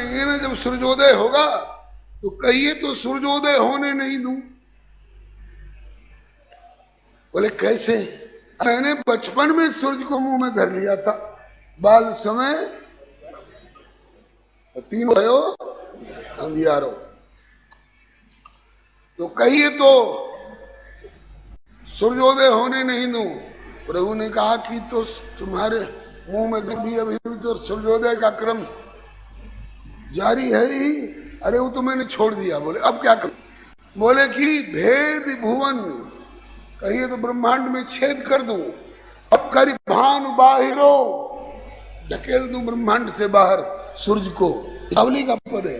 ना जब सूर्योदय होगा तो कहिए तो सूर्योदय होने नहीं दूं। बोले कैसे? मैंने बचपन में सूर्य को मुंह में धर लिया था, बाल समय तीन भयो अंधियारो। तो कहिए तो सूर्योदय होने नहीं दूं। प्रभु ने कहा कि तो तुम्हारे मुंह में भी अभी तो सूर्योदय का क्रम जारी है ही। अरे वो तो मैंने छोड़ दिया। बोले अब क्या करूं? बोले कि भेद भुवन, कहिए तो ब्रह्मांड में छेद कर दूं। अब करी भानु बाहिरो, ढकेल दूं ब्रह्मांड से बाहर सूर्य को। कावली का पद है,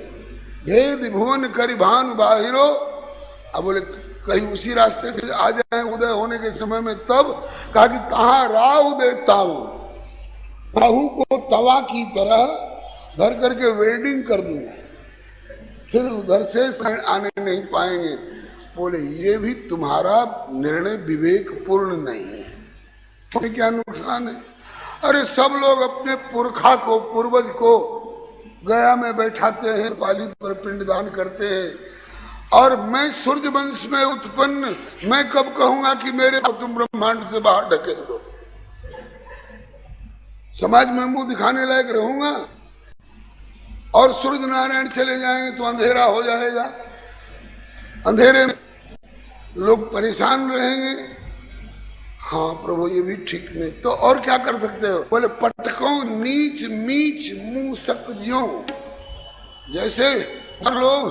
भेद भुवन करी भानु बाहिरो। अब बोले कहीं उसी रास्ते से आ जाए उदय होने के समय में, तब कहा कि कहाँ राहु देता हूं, राहु को तवा की तरह धर करके वेल्डिंग कर दूंगा, फिर उधर से आने नहीं पाएंगे। बोले ये भी तुम्हारा निर्णय विवेक पूर्ण नहीं है। तो क्या नुकसान है? अरे सब लोग अपने पुरखा को, पूर्वज को गया में बैठाते हैं, पाली पर पिंडदान करते हैं, और मैं सूर्य वंश में उत्पन्न, मैं कब कहूंगा कि मेरे को तुम ब्रह्मांड से बाहर ढकेल दो? समाज में मुंह दिखाने लायक रहूंगा? और सूर्य नारायण चले जाएंगे तो अंधेरा हो जाएगा, अंधेरे में लोग परेशान रहेंगे। हाँ प्रभु ये भी ठीक नहीं। तो और क्या कर सकते हो? बोले पटकों नीच मीच मुंह सकजियों। जैसे लोग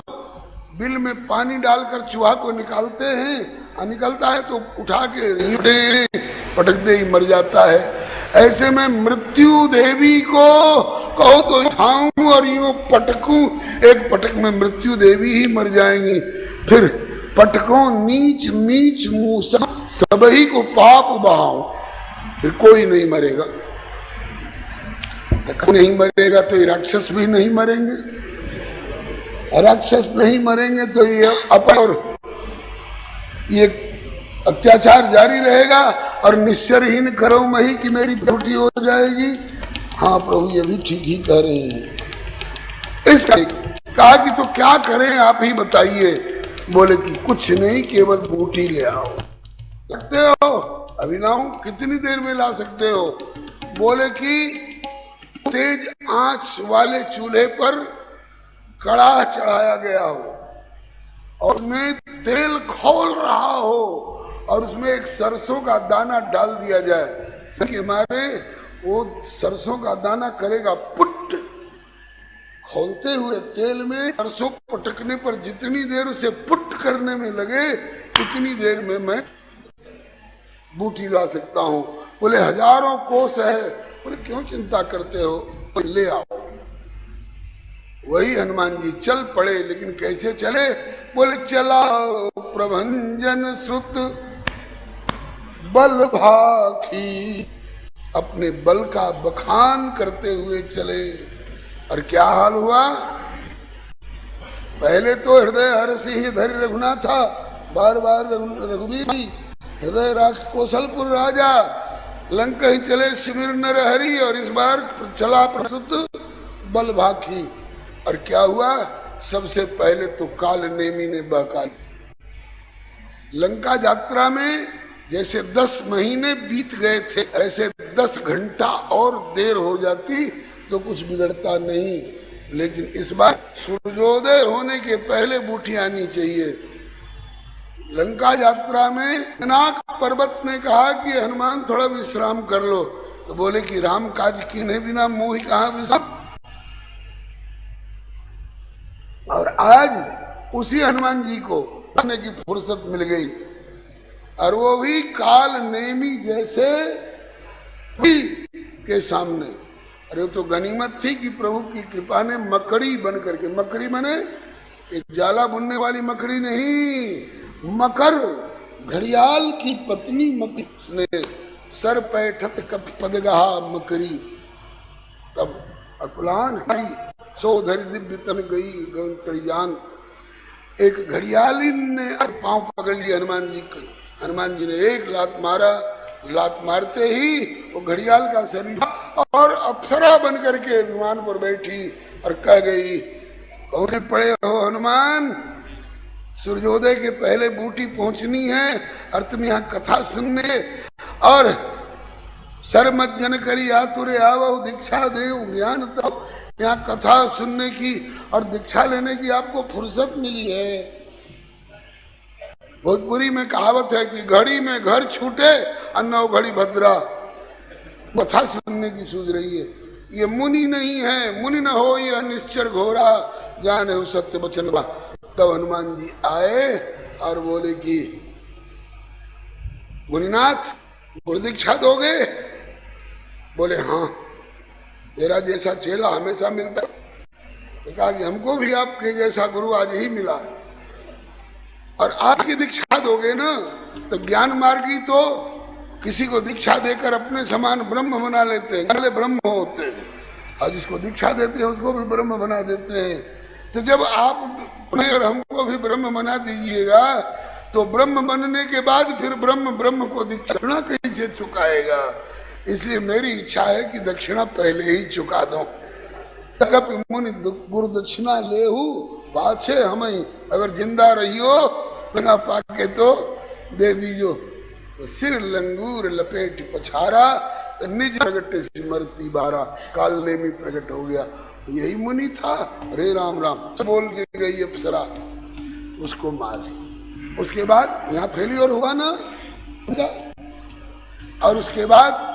बिल में पानी डालकर चूहा को निकालते हैं, और निकलता है तो उठा के पटक दे ही मर जाता है। ऐसे में मृत्यु देवी को कहो तो उठाऊं और यूं पटकूं, एक पटक में मृत्यु देवी ही मर जाएंगी। फिर पटकों नीच मीच मुंह सब ही को पाप बहाओ, फिर कोई नहीं मरेगा। नहीं मरेगा तो ये राक्षस भी नहीं मरेंगे, राक्षस नहीं मरेंगे तो ये अपन और ये अत्याचार जारी रहेगा, और निश्चरहीन करो मही कि मेरी छुट्टी हो जाएगी। हाँ प्रभु ये भी ठीक ही कह रहे हैं। इस कहा कि तो क्या करें आप ही बताइए। बोले कि कुछ नहीं, केवल बूटी ले आओ। सकते हो? अभी लाऊं? कितनी देर में ला सकते हो? बोले कि तेज आंच वाले चूल्हे पर कड़ा चढ़ाया गया हो, और उसमें तेल खौल रहा हो, और उसमें एक सरसों का दाना डाल दिया जाए कि हमारे वो सरसों का दाना करेगा पुट। खोलते हुए तेल में सरसों पटकने पर जितनी देर उसे पुट करने में लगे, इतनी देर में मैं बूटी ला सकता हूँ। बोले हजारों कोस है। बोले क्यों चिंता करते हो, तो ले आओ। वही हनुमान जी चल पड़े, लेकिन कैसे चले? बोले चला प्रभंजन सुत बल भाखी, अपने बल का बखान करते हुए चले। और क्या हाल हुआ? पहले तो हृदय हर्षि ही धरि रघुनाथ था, बार बार रघुवीर हृदय राख कौशलपुर राजा, लंका ही चले सिमिर नर हरि, और इस बार चला प्रसुत बल भाखी। और क्या हुआ? सबसे पहले तो काल नेमी ने बहका। लंका यात्रा में जैसे 10 महीने बीत गए थे, ऐसे 10 घंटा और देर हो जाती तो कुछ बिगड़ता नहीं। लेकिन इस बार सूर्योदय होने के पहले बूटी आनी चाहिए। लंका यात्रा में नाक पर्वत ने कहा कि हनुमान थोड़ा विश्राम कर लो, तो बोले कि राम काज कीन्हे बिना मोहि कहाँ विश्राम। और आज उसी हनुमान जी को करने की फुर्सत मिल गई, और वो भी काल नेमी जैसे के सामने। अरे तो गनीमत थी कि प्रभु की कृपा ने मकड़ी बन करके, मकड़ी बने एक जाला बुनने वाली मकड़ी नहीं, मकर, घड़ियाल की पत्नी मकड़ी, उसने सर पैठत कप पदगहा मकरी, तब अकुलान हरी सो धरि दिव्य तन गई गगन चढ़ी जान। एक घड़ियाली ने पांव पकड़ लिया हनुमान जी को, हनुमान जी ने एक लात मारा, लात मारते ही वो घड़ियाल का शरीर और अप्सरा बन करके विमान पर बैठी और कह गई, कौन से पड़े हो हनुमान, सूर्योदय के पहले बूटी पहुंचनी है और तुम यहाँ कथा सुनने, और सरमत जन करी आतुरे आवो दीक्षा दे ज्ञान तब, यहाँ कथा सुनने की और दीक्षा लेने की आपको फुर्सत मिली है। भोजपुरी में कहावत है कि घड़ी में घर छूटे और 9 घड़ी भद्रा, कथा सुनने की सूझ रही है। ये मुनि नहीं है, मुनि न हो यह निश्चर घोरा, जाने हो सत्य वचन बा। तब हनुमान जी आए और बोले कि मुनिनाथ गुरु दीक्षा दोगे? बोले हाँ, तेरा जैसा चेला हमेशा मिलता। तो कहा कि हमको भी आपके जैसा गुरु आज ही मिला है, और आपकी दीक्षा दोगे ना तो ज्ञान मार्गी तो किसी को दीक्षा देकर अपने समान ब्रह्म बना लेते हैं, पहले ब्रह्म होते हैं, और जिसको दीक्षा देते हैं उसको भी ब्रह्म बना देते हैं। तो जब आप अगर हमको भी ब्रह्म बना दीजिएगा तो ब्रह्म बनने के बाद फिर ब्रह्म को दक्षिणा कैसे चुकाएगा? इसलिए मेरी इच्छा है कि दक्षिणा पहले ही चुका दो। मुनि गुरु दक्षिणा लेहू पाछे हमें, अगर जिंदा रही हो बिना पाके तो दे दीजो। तो सिर लंगूर लपेट पछारा, तो निज प्रगट सिमरती बारा, काल नेमी प्रकट हो गया। यही मुनि था। रे राम राम बोल के गई अप्सरा, उसको मारे। उसके बाद यहाँ फेलियर हुआ ना, और उसके बाद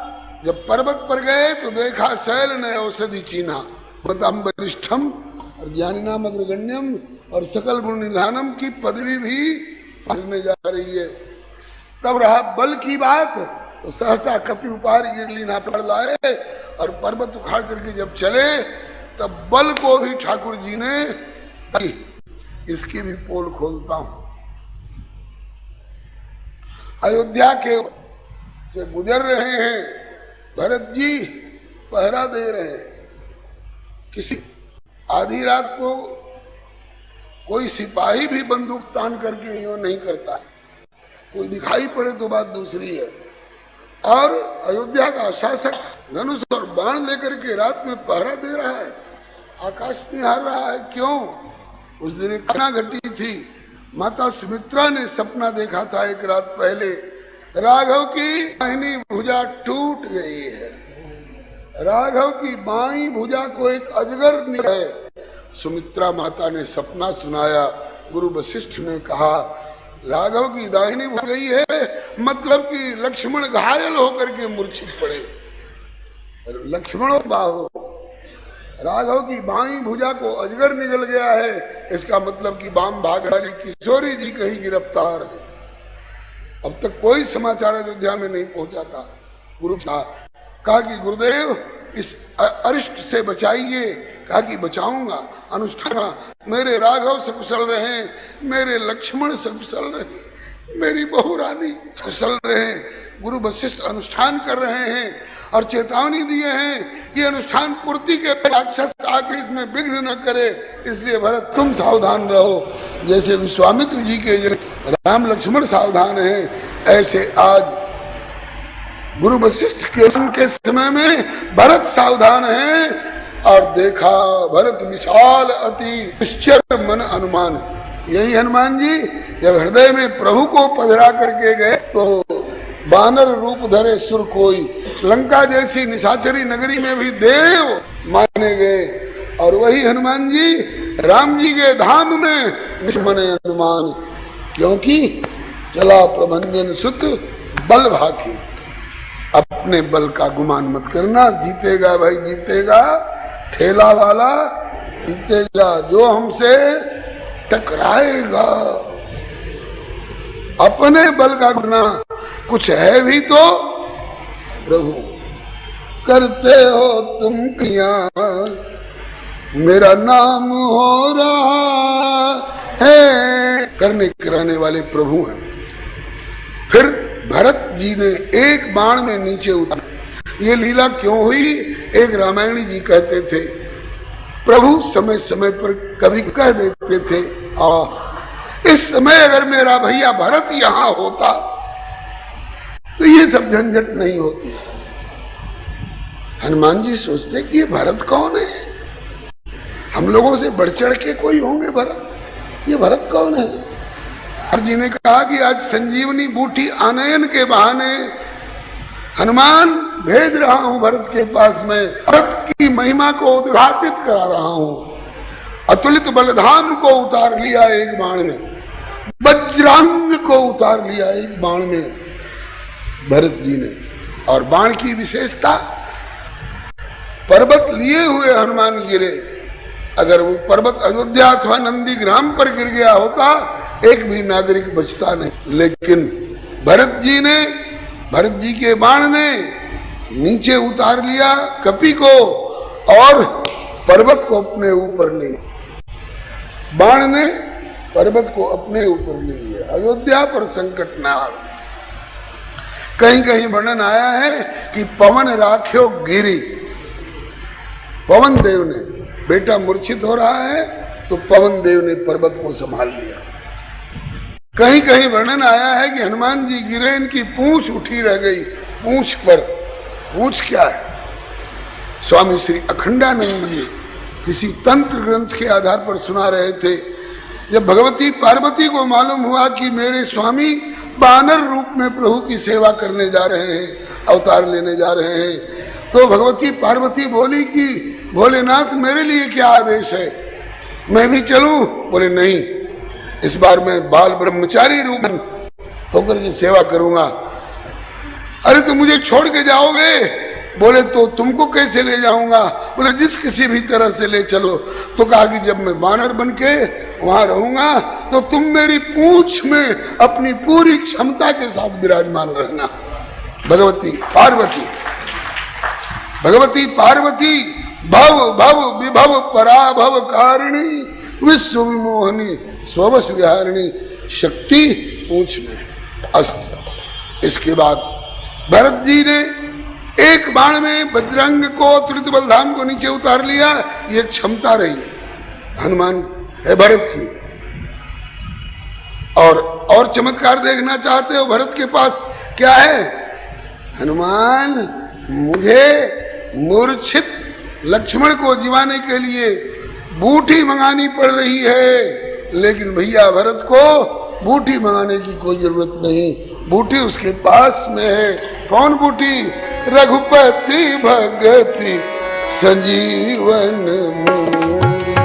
जब पर्वत पर गए तो देखा शैल ने औषधि चीन्हा, बताम वरिष्ठम और ज्ञानी नाम अग्रगण्यम और सकल गुण निधानम की पदवी भी मिलने जा रही है। तब रहा बल की बात, तो सहसा कपि उपार गिरलीना पड़ लाए और पर्वत उखाड़ करके जब चले तब बल को भी ठाकुर जी ने इसकी भी पोल खोलता हूं। अयोध्या के से गुजर रहे हैं, भरत जी पहरा दे रहे हैं। किसी आधी रात को कोई सिपाही भी बंदूक तान करके यूं नहीं करता, कोई दिखाई पड़े तो बात दूसरी है। और अयोध्या का शासक धनुष और बाण लेकर के रात में पहरा दे रहा है, आकाश निहार रहा है। क्यों? उस दिन एक घटना घटी थी। माता सुमित्रा ने सपना देखा था एक रात पहले, राघव की दाहिनी भुजा टूट गई है, राघव की बाईं भुजा को एक अजगर निकले। सुमित्रा माता ने सपना सुनाया, गुरु वशिष्ठ ने कहा राघव की दाहिनी भुजा गई है, मतलब कि लक्ष्मण घायल होकर के मूर्छित पड़े। लक्ष्मणों बाहो, राघव की बाईं भुजा को अजगर निगल गया है, इसका मतलब कि बाम भाग वाली किशोरी जी कहीं गिरफ्तार है। अब तक कोई समाचार अयोध्या में नहीं पहुंचा था। गुरु कहा कि गुरुदेव इस अरिष्ट से बचाइए। कहा कि बचाऊंगा। अनुष्ठान, मेरे राघव सकुशल रहे, मेरे लक्ष्मण सकुशल रहे, मेरी बहू रानी कुशल रहे। गुरु वशिष्ठ अनुष्ठान कर रहे हैं और चेतावनी दिए हैं कि अनुष्ठान पूर्ति के राक्षस आके इसमें विघ्न न करे, इसलिए भरत तुम सावधान रहो। जैसे विश्वामित्र जी के राम लक्ष्मण सावधान हैं, ऐसे आज गुरु वशिष्ठ के समय में भरत सावधान है। और देखा भरत विशाल अति निश्चर मन अनुमान। यही हनुमान जी जब हृदय में प्रभु को पधरा करके गए तो बानर रूप धरे सुर कोई, लंका जैसी निशाचरी नगरी में भी देव माने गए। और वही हनुमान जी राम जी के धाम में निष्मने अनुमान, क्योंकि चला प्रबंधन सुत बल भाकी। अपने बल का गुमान मत करना, जीतेगा भाई जीतेगा, ठेला वाला जीतेगा, जो हमसे टकराएगा। अपने बल का करना, कुछ है भी तो प्रभु करते हो तुम किया, मेरा नाम हो रहा है, करने कराने वाले प्रभु हैं। फिर भरत जी ने एक बाण में नीचे उतार। ये लीला क्यों हुई? एक रामायणी जी कहते थे, प्रभु समय समय पर कभी कह देते थे, इस समय अगर मेरा भैया भरत यहां होता तो ये सब झंझट नहीं होती। हनुमान जी सोचते कि ये भरत कौन है, हम लोगों से बढ़ चढ़ के कोई होंगे भरत? ये भरत कौन है? भरत जी ने कहा कि आज संजीवनी बूटी आनयन के बहाने हनुमान भेज रहा हूं भरत के पास में। भरत की महिमा को उद्घाटित करा रहा हूं। अतुलित बलधाम को उतार लिया एक बाण में, वज्रांग को उतार लिया एक बाण में भरत जी ने। और बाण की विशेषता, पर्वत लिए हुए हनुमान गिरे। अगर वो पर्वत अयोध्या अथवा नंदीग्राम पर गिर गया होता एक भी नागरिक बचता नहीं, लेकिन भरत जी के बाण ने नीचे उतार लिया कपि को और पर्वत को अपने ऊपर ले लिया। बाण ने पर्वत को अपने ऊपर ले लिया। अयोध्या पर संकट न आवे। कहीं कहीं वर्णन आया है कि पवन राख्यो गिरी, पवन देव ने, बेटा मूर्छित हो रहा है तो पवन देव ने पर्वत को संभाल लिया। कहीं कहीं वर्णन आया है कि हनुमान जी गिरे, इनकी पूंछ उठी रह गई। पूंछ पर, पूंछ क्या है? स्वामी श्री अखंडानंद जी किसी तंत्र ग्रंथ के आधार पर सुना रहे थे। जब भगवती पार्वती को मालूम हुआ कि मेरे स्वामी बानर रूप में प्रभु की सेवा करने जा रहे हैं, अवतार लेने जा रहे हैं, तो भगवती पार्वती बोली कि भोलेनाथ मेरे लिए क्या आदेश है, मैं भी चलूं? बोले नहीं, इस बार मैं बाल ब्रह्मचारी रूप में होकर की सेवा करूंगा। अरे तुम मुझे छोड़ के जाओगे? बोले तो तुमको कैसे ले जाऊंगा? बोले जिस किसी भी तरह से ले चलो। तो कहा कि जब मैं बानर बन के वहां रहूंगा तो तुम मेरी पूंछ में अपनी पूरी क्षमता के साथ विराजमान रहना। भगवती पार्वती भव भव विभव पराभव कारिणी विश्व विमोहनी स्ववश विहारिणी शक्ति पूंछ में अस्त्र। इसके बाद भरत जी ने एक बाण में बजरंग को, तुलित बलधाम को नीचे उतार लिया। ये क्षमता रही हनुमान भरत की। और चमत्कार देखना चाहते हो? भरत के पास क्या है? हनुमान मुझे मूर्छित लक्ष्मण को जिवाने के लिए बूटी मंगानी पड़ रही है, लेकिन भैया भरत को बूटी मंगाने की कोई जरूरत नहीं, बूटी उसके पास में है। कौन बूटी? रघुपति भगति संजीवन मूरी,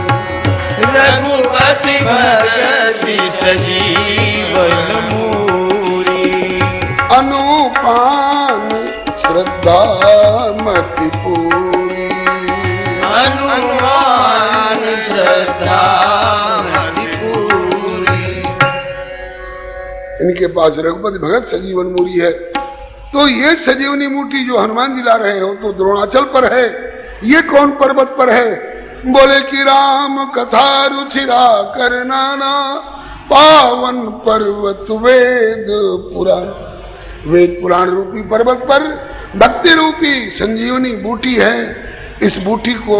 रघुपति भगति संजीवन मूरी, अनुपान श्रद्धा मति पूरी, अनुमान श्रद्धा मति पूरी। इनके पास रघुपति भगत संजीवन मूरी है। तो ये संजीवनी मूर्ति जो हनुमान जी ला रहे हो तो द्रोणाचल पर है। ये कौन पर्वत पर है? बोले कि राम कथा रुचिरा करनाना पावन पर्वत वेद पुराण। वेद पुराण रूपी पर्वत पर भक्ति रूपी संजीवनी बूटी है। इस बूटी को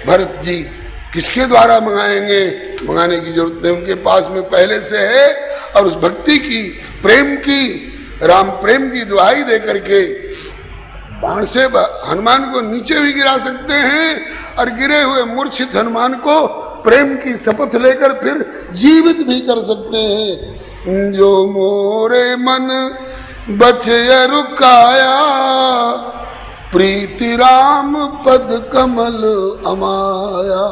भरत जी किसके द्वारा मंगाएंगे? मंगाने की जरूरत नहीं, उनके पास में पहले से है। और उस भक्ति की, प्रेम की, राम प्रेम की दुहाई दे करके बाण से हनुमान को नीचे भी गिरा सकते हैं और गिरे हुए मूर्छित हनुमान को प्रेम की शपथ लेकर फिर जीवित भी कर सकते हैं। जो मोरे मन बचय रुकाया प्रीति राम पद कमल अमाया,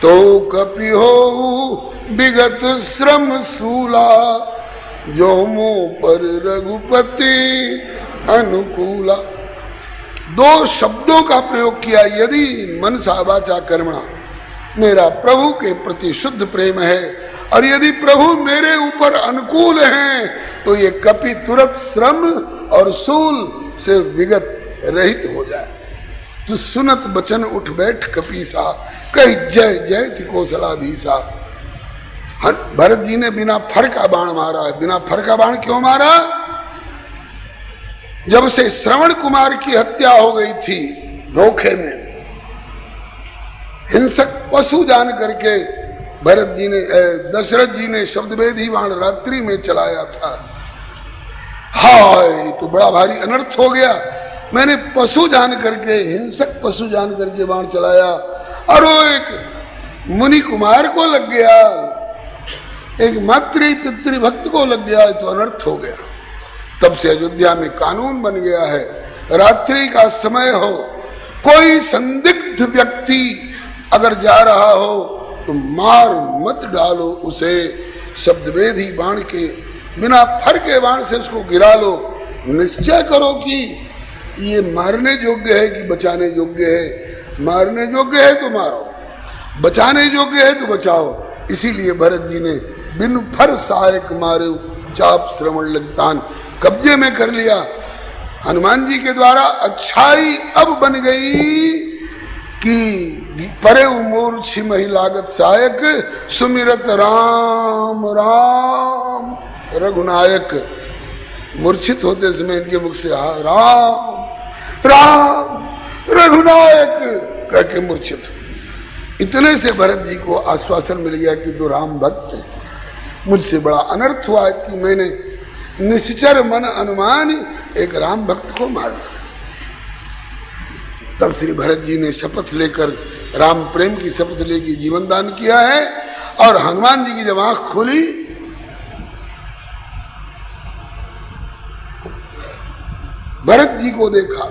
तो कपि हो विगत श्रम सूला, जो मुँह पर रघुपति अनुकूला। दो शब्दों का प्रयोग किया। यदि मनसा वाचा कर्मणा मेरा प्रभु के प्रति शुद्ध प्रेम है और यदि प्रभु मेरे ऊपर अनुकूल हैं तो ये कपि तुरंत श्रम और सूल से विगत रहित हो जाए। तो सुनत बचन उठ बैठ कपीसा, कही जय जय थी कौशलाधीसा। भरत जी ने बिना फर का बाण मारा है। बिना फर का बाण क्यों मारा? जब से श्रवण कुमार की हत्या हो गई थी धोखे में, हिंसक पशु जान करके भरत जी ने, दशरथ जी ने शब्दभेदी बाण रात्रि में चलाया था। हाय, तो बड़ा भारी अनर्थ हो गया। मैंने पशु जान करके, हिंसक पशु जान करके बाण चलाया और वो एक मुनि कुमार को लग गया, एक मातृ पितृभक्त को लग गया, तो अनर्थ हो गया। तब से अयोध्या में कानून बन गया है, रात्रि का समय हो, कोई संदिग्ध व्यक्ति अगर जा रहा हो तो मार मत डालो उसे, शब्दवेदी बाण के बिना फर के बाण से उसको गिरा लो। निश्चय करो कि ये मारने योग्य है कि बचाने योग्य है। मारने योग्य है तो मारो, बचाने योग्य है तो बचाओ। इसीलिए भरत जी ने बिन फर सहायक मारे चाप श्रवण लगतान कब्जे में कर लिया। हनुमान जी के द्वारा अच्छाई अब बन गई कि परे मूर्छि मही लागत सहायक, सुमिरत राम राम रघुनायक। मूर्छित होते समय इनके मुख से राम राम रघुनायक कह के मूर्छित हुए। इतने से भरत जी को आश्वासन मिल गया कि तो राम भक्त है। मुझसे बड़ा अनर्थ हुआ कि मैंने निश्चर मन अनुमान एक राम भक्त को मार दिया। तब श्री भरत जी ने शपथ लेकर राम प्रेम की शपथ लेकर जीवन दान किया है। और हनुमान जी की जब आंख खुली, भरत जी को देखा,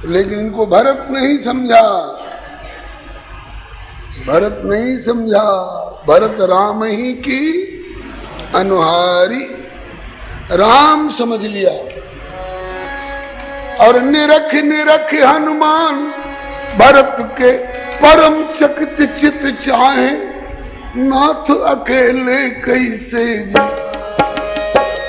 लेकिन इनको भरत नहीं समझा, भरत नहीं समझा। भरत राम ही की अनुहारी, राम समझ लिया। और निरख निरख हनुमान भरत के परम चकित चित चाहे, नाथ अकेले कैसे जी।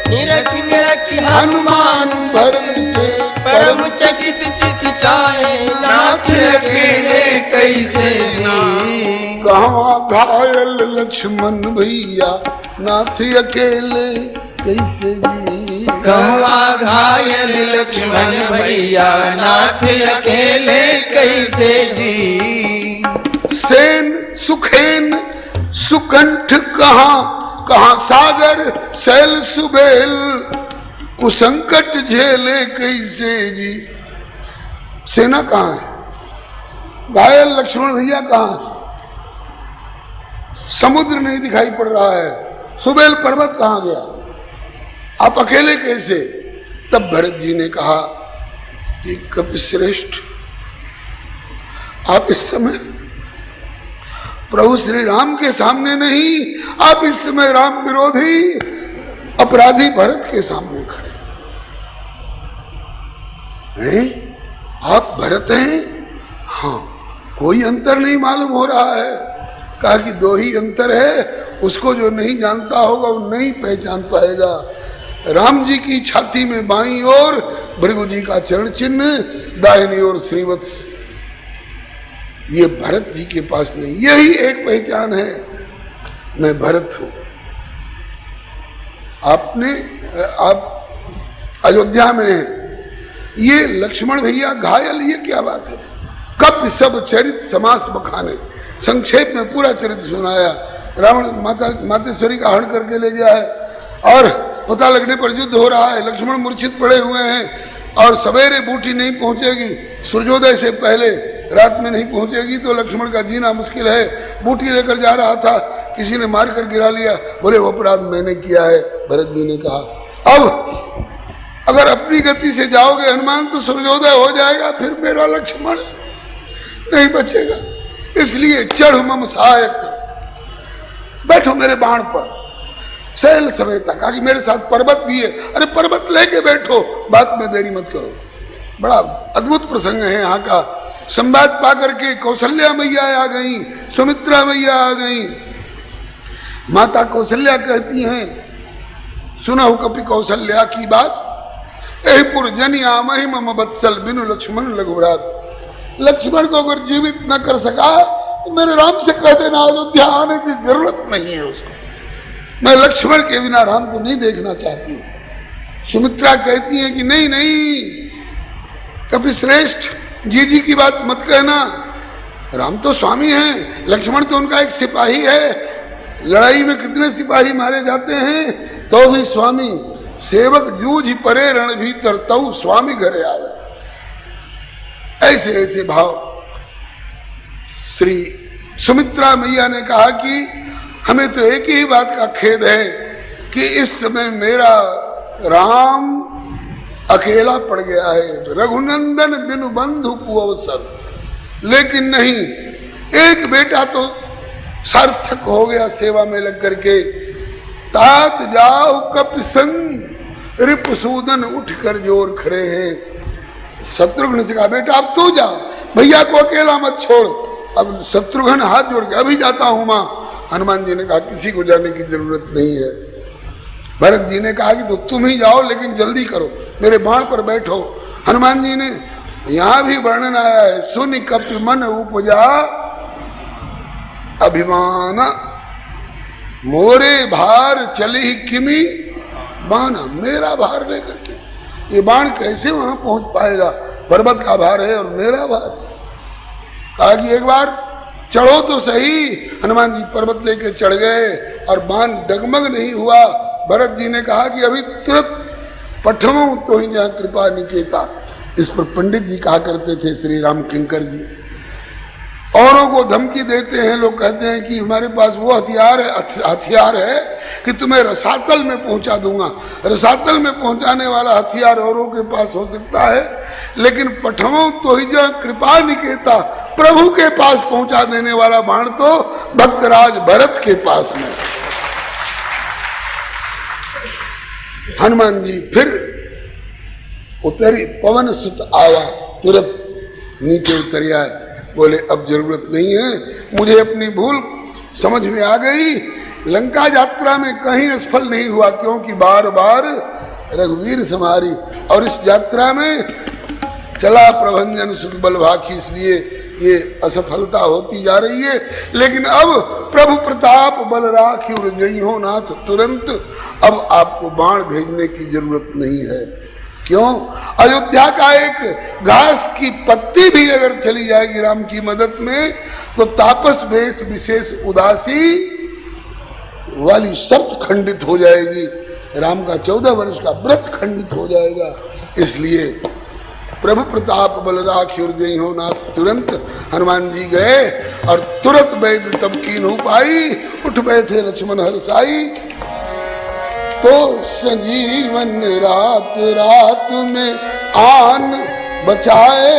निरख निरख हनुमान भरत के परम चकित चित चाहे, नाथ अकेले कैसे जी। कहाँ घायल लक्ष्मण भैया, नाथ अकेले कैसे जी। कहाँ घायल लक्ष्मण भैया, नाथ अकेले कैसे जी। सेन सुखेन सुकंठ कहाँ, कहाँ सागर शैल सुबेल, कुसंकट झेले कैसे जी। सेना कहाँ है, घायल लक्ष्मण भैया कहाँ है, समुद्र नहीं दिखाई पड़ रहा है, सुबेल पर्वत कहाँ गया, आप अकेले कैसे। तब भरत जी ने कहा कि कपिश्रेष्ठ, आप इस समय प्रभु श्री राम के सामने नहीं, आप इस समय राम विरोधी अपराधी भरत के सामने खड़े हैं। आप भरत हैं? हाँ, कोई अंतर नहीं मालूम हो रहा है। कहा कि दो ही अंतर है, उसको जो नहीं जानता होगा वो नहीं पहचान पाएगा। राम जी की छाती में बाईं ओर भृगु जी का चरण चिन्ह, दाहिनी ओर श्रीवत्स। ये भरत जी के पास नहीं, यही एक पहचान है, मैं भरत हूं। आप अयोध्या में हैं, ये लक्ष्मण भैया घायल, ये क्या बात है। कब सब चरित समास बखाने, संक्षेप में पूरा चरित्र सुनाया। रावण मातेश्वरी का हरण करके ले गया है और पता लगने पर युद्ध हो रहा है, लक्ष्मण मूर्छित पड़े हुए हैं और सवेरे बूटी नहीं पहुंचेगी, सूर्योदय से पहले रात में नहीं पहुंचेगी तो लक्ष्मण का जीना मुश्किल है। बूटी लेकर जा रहा था, किसी ने मार कर गिरा लिया, बोले वो अपराध मैंने किया है। भरत जी ने कहा अब अगर अपनी गति से जाओगे हनुमान तो सूर्योदय हो जाएगा, फिर मेरा लक्ष्मण नहीं बचेगा, इसलिए चढ़ मम सहायक, बैठो मेरे बाण पर शैल समय तक। आगे मेरे साथ पर्वत भी है, अरे पर्वत लेके बैठो, बात में देरी मत करो। बड़ा अद्भुत प्रसंग है यहाँ का। संवाद पा करके कौशल्या मैया आ गई, सुमित्रा मैया आ गई। माता कौशल्या कहती हैं, सुनहु कपि कौशल्या की बात, एहि पुर जनिया महिम बत्सल बिनु लक्ष्मण लघुभ्रात। लक्ष्मण को अगर जीवित न कर सका तो मेरे राम से कह देना अयोध्या आने की जरूरत नहीं है उसको, मैं लक्ष्मण के बिना राम को नहीं देखना चाहती हूं। सुमित्रा कहती है कि नहीं नहीं कपिश्रेष्ठ, जी की बात मत कहना, राम तो स्वामी हैं, लक्ष्मण तो उनका एक सिपाही है। लड़ाई में कितने सिपाही मारे जाते हैं तो भी स्वामी, सेवक जूझ परे रण भीतर तऊ स्वामी घरे आवे। ऐसे ऐसे भाव श्री सुमित्रा मैया ने कहा कि हमें तो एक ही बात का खेद है कि इस समय मेरा राम अकेला पड़ गया है, रघुनंदन बिनु बंधु को अवसर। लेकिन नहीं, एक बेटा तो सार्थक हो गया सेवा में लग करके। तात जाओ कप संग रिपुसूदन उठ कर जोर खड़े हैं। शत्रुघ्न से कहा बेटा अब तू जा, भैया को अकेला मत छोड़। अब शत्रुघ्न हाथ जोड़ के अभी जाता हूं मां। हनुमान जी ने कहा किसी को जाने की जरूरत नहीं है। भरत जी ने कहा कि तो तुम ही जाओ, लेकिन जल्दी करो, मेरे बाण पर बैठो। हनुमान जी ने, यहां भी वर्णन आया है, सुन कपि मन उपजा अभिमान, मोरे भार चली किमी बाना। मेरा भार लेकर के ये बाण कैसे वहां पहुंच पाएगा? पर्वत का भार है और मेरा भार। कहा कि एक बार चढ़ो तो सही। हनुमान जी पर्वत लेके चढ़ गए और बाण डगमग नहीं हुआ। भरत जी ने कहा कि अभी तुरंत पठमो तो ही जहां कृपा निकेता। इस पर पंडित जी कहा करते थे, श्री राम किंकर जी। औरों को धमकी देते हैं, लोग कहते हैं कि हमारे पास वो हथियार है कि तुम्हें रसातल में पहुंचा दूंगा। रसातल में पहुंचाने वाला हथियार औरों के पास हो सकता है, लेकिन पठमो तो ही जहां कृपा निकेता, प्रभु के पास पहुंचा देने वाला बाण तो भक्तराज भरत के पास में। हनुमान जी फिर उतरी, पवन सुत आया, तुरंत नीचे उतर आए। बोले अब जरूरत नहीं है, मुझे अपनी भूल समझ में आ गई। लंका यात्रा में कहीं असफल नहीं हुआ, क्योंकि बार बार रघुवीर समारी। और इस यात्रा में चला प्रभंजन सुत बल भाखी, इसलिए ये असफलता होती जा रही है। लेकिन अब प्रभु प्रताप बल राखी जई हो नाथ तुरंत, अब आपको बाण भेजने की जरूरत नहीं है। क्यों? अयोध्या का एक घास की पत्ती भी अगर चली जाएगी राम की मदद में, तो तापस वेश विशेष उदासी वाली शर्त खंडित हो जाएगी। राम का 14 वर्ष का व्रत खंडित हो जाएगा। इसलिए प्रभु प्रताप बल राखी जई हो नाथ तुरंत हनुमान जी गए और तुरंत वैद तब कीन्हू पाई, उठ बैठे लक्ष्मण हरसाई। तो संजीवन रात रात में आन बचाए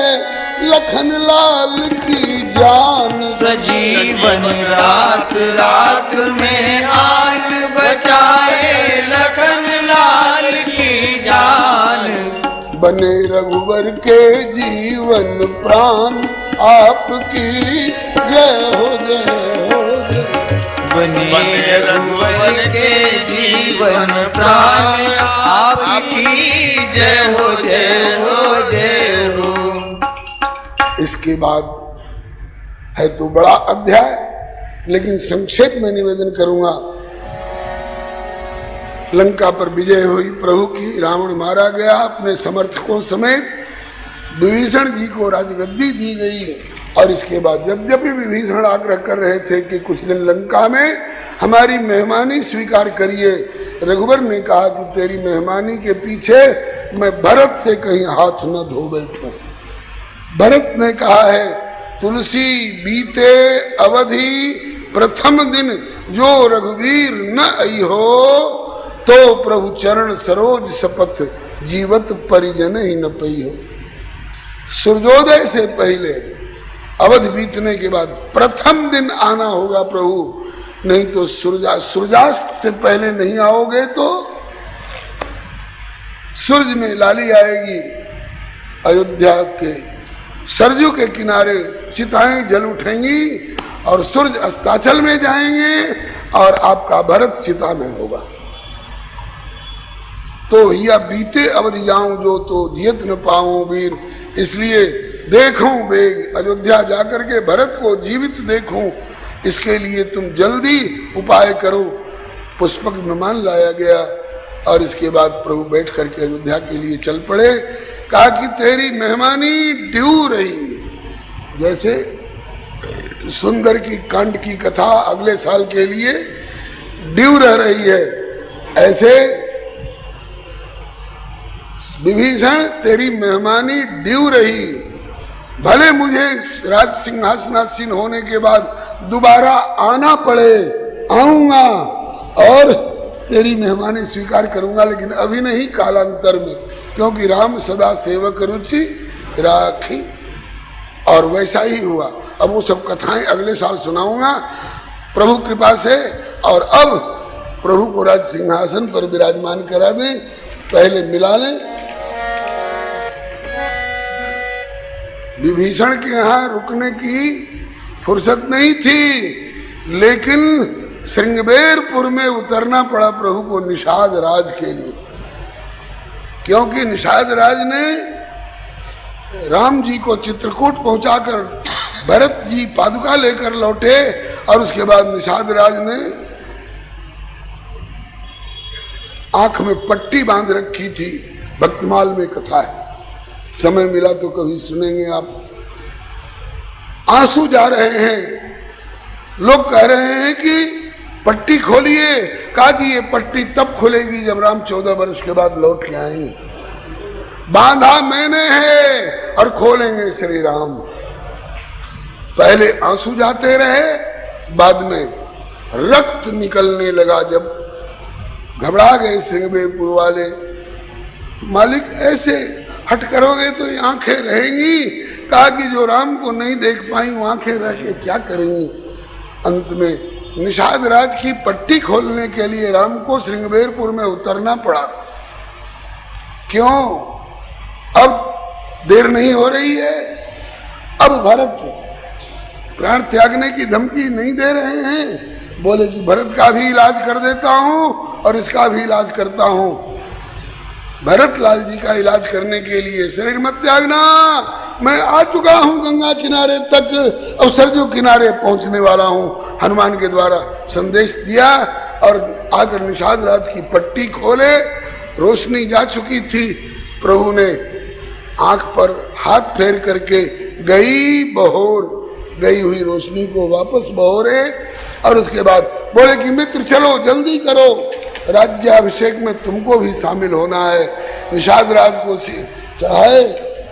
लखन लाल की जान। सजीवन रात रात में आन बचाए लखन लाल की जान। बने रघुवर के जीवन प्राण आपकी जय हो जय हो जय। बने रघुवर के जीवन प्राण आपकी जय हो जय हो जय हो। इसके बाद है तो बड़ा अध्याय, लेकिन संक्षेप में निवेदन करूंगा। लंका पर विजय हुई प्रभु की, रावण मारा गया अपने समर्थकों समेत, विभीषण जी को राजगद्दी दी गई। और इसके बाद यद्यपि विभीषण आग्रह कर रहे थे कि कुछ दिन लंका में हमारी मेहमानी स्वीकार करिए, रघुवर ने कहा कि तेरी मेहमानी के पीछे मैं भरत से कहीं हाथ न धो बैठूं। भरत ने कहा है, तुलसी बीते अवधि प्रथम दिन जो रघुवीर न आई हो, तो प्रभु चरण सरोज सपथ जीवत परिजन ही न पई हो। सूर्योदय से पहले, अवधि बीतने के बाद प्रथम दिन आना होगा प्रभु, नहीं तो सूर्यास्त से पहले नहीं आओगे तो सूरज में लाली आएगी। अयोध्या के सरजू के किनारे चिताएं जल उठेंगी और सूरज अस्ताचल में जाएंगे और आपका भरत चिता में होगा। तो या बीते अवधि जाऊं जो तो जियत न पाऊं वीर, इसलिए देखूं बेग अयोध्या जाकर के भरत को जीवित देखूं, इसके लिए तुम जल्दी उपाय करो। पुष्पक विमान लाया गया और इसके बाद प्रभु बैठ करके अयोध्या के लिए चल पड़े। कहा कि तेरी मेहमानी ड्यू रही, जैसे सुंदर की कांड की कथा अगले साल के लिए ड्यू रह रही है, ऐसे विभीषण तेरी मेहमानी ड्यू रही। भले मुझे राज सिंहासनासीन होने के बाद दोबारा आना पड़े, आऊंगा और तेरी मेहमानी स्वीकार करूंगा, लेकिन अभी नहीं, कालांतर में, क्योंकि राम सदा सेवक रुचि राखी। और वैसा ही हुआ। अब वो सब कथाएं अगले साल सुनाऊंगा प्रभु कृपा से। और अब प्रभु को राज सिंहासन पर विराजमान करा दें, पहले मिला लें। विभीषण के यहाँ रुकने की फुर्सत नहीं थी, लेकिन श्रृंगबेरपुर में उतरना पड़ा प्रभु को निषाद राज के लिए, क्योंकि निषाद राज ने राम जी को चित्रकूट पहुंचाकर भरत जी पादुका लेकर लौटे, और उसके बाद निषाद राज ने आंख में पट्टी बांध रखी थी। भक्तमाल में कथा है, समय मिला तो कभी सुनेंगे आप। आंसू जा रहे हैं, लोग कह रहे हैं कि पट्टी खोलिए। कहा कि ये पट्टी तब खुलेगी जब राम 14 वर्ष के बाद लौट के आएंगे। बांधा मैंने है और खोलेंगे श्री राम। पहले आंसू जाते रहे, बाद में रक्त निकलने लगा। जब घबरा गए श्रृंगबेरपुर वाले, मालिक ऐसे हट करोगे तो ये आंखें रहेंगी। कहा कि जो राम को नहीं देख पाई वो आंखें रह के क्या करेंगी। अंत में निषाद राज की पट्टी खोलने के लिए राम को श्रृंगबेरपुर में उतरना पड़ा। क्यों? अब देर नहीं हो रही है। अब भरत प्राण त्यागने की धमकी नहीं दे रहे हैं। बोले कि भरत का भी इलाज कर देता हूं और इसका भी इलाज करता हूं। भरत लाल जी का इलाज करने के लिए शरीर मत त्यागना। मैं आ चुका हूं गंगा किनारे तक, अब सरजू किनारे पहुंचने वाला हूं। हनुमान के द्वारा संदेश दिया और आकर निषाद राज की पट्टी खोले। रोशनी जा चुकी थी। प्रभु ने आंख पर हाथ फेर करके गई बहोर, गई हुई रोशनी को वापस बहोरे। और उसके बाद बोले कि मित्र चलो जल्दी करो, राज्याभिषेक में तुमको भी शामिल होना है। निषाद राज को चढ़ाए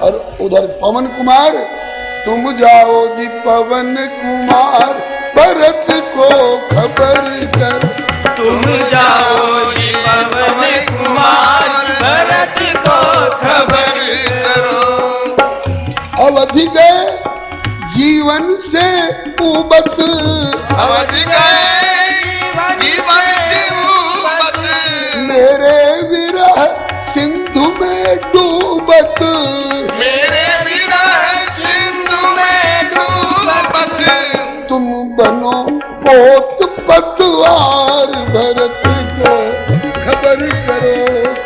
और उधर पवन कुमार, तुम जाओ जी पवन कुमार, भरत को खबर कर। तुम जाओ जी पवन कुमार, भरत को खबर करो। अवधि गए जीवन से उबत, अवधि गए जीवन से उबत, मेरे विरह सिंधु में डूबत, मेरे विरह सिंधु में डूबत। तुम बनो पोत पतवार, भरत को खबर करो।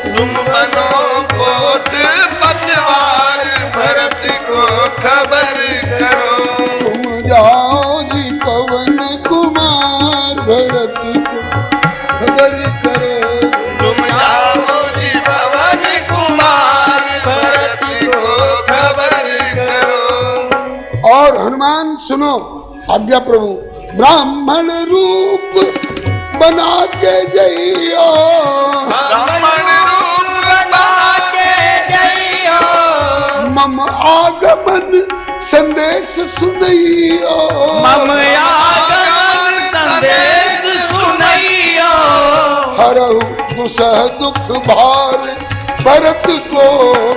तुम बनो पोत पतवार, भरत को खबर करो। तुम जाओ जी पवन कुमार, भरत को खबर करो। तुम जाओ जी पवन कुमार, भरत को खबर करो। और हनुमान सुनो आज्ञा प्रभु, ब्राह्मण रूप बना के जइयो, ब्राह्मण रूप बना के जइयो, मम आगमन संदेश सुनइयो, मम आगमन संदेश सुनइयो। हरहु दुसह दुख भार, भरत को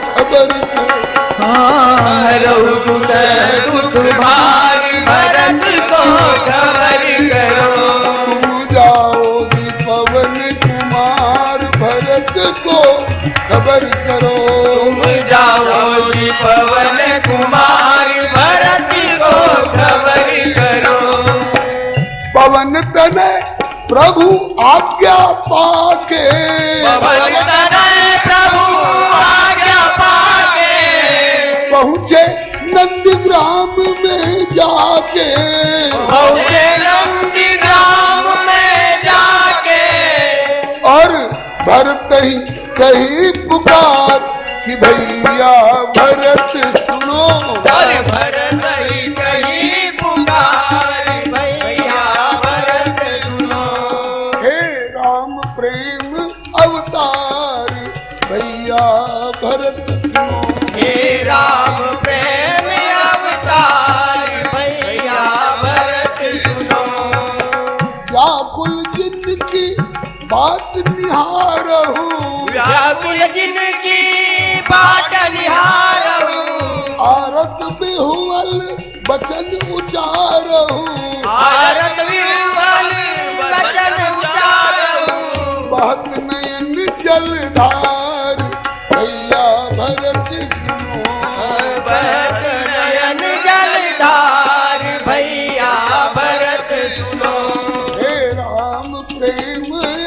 खबर करो। हरहु दुसह दुख भार, भरत को खबर करो। तुम जाओ जी पवन कुमार, भरत को खबर करो। तुम जाओ जी पवन कुमार, भरत को खबर करो। पवन तनय प्रभु आज्ञा पाके, पवन तनय प्रभु आज्ञा पाके, पहुँचे नंदग्राम में जाके, पहुँचे नंदग्राम में जाके। और भरत ही कही पुकार कि भैया भरत सुनो। और भरत ही कही पुकार, भैया भरत सुनो। हे राम प्रेम अवतार, भैया भरत सुनो। हे राम प्रेम बाट निहारहु, व्याकुल जिनकी बाट निहारहु, आरत बिहुअल बचन उचारहु, आरत बिहुअल बचन उचारहु, बहत नयन जलधार भैया भरत सुनो, बहत नयन जलधार भैया भरत सुनो, हे राम प्रेम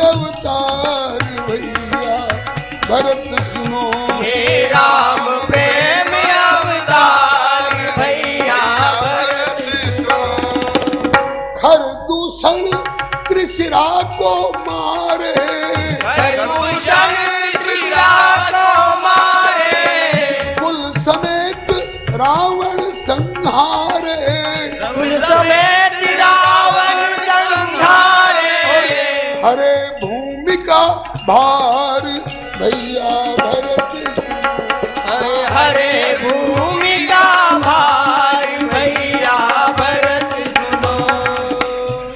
अवतार भैया भरत सुनो, हे राम प्रेम अवतार भैया भरत सुनो, हर दूषण त्रिशिरा को मारे, भूषण त्रिशिरा को मारे, कुल समेत रावण संहारे, कुल समेत रावण संहारे, हरे भूमि का भार भैया भरत सुनो, हरे भूमि का भार भैया भरत सुनो,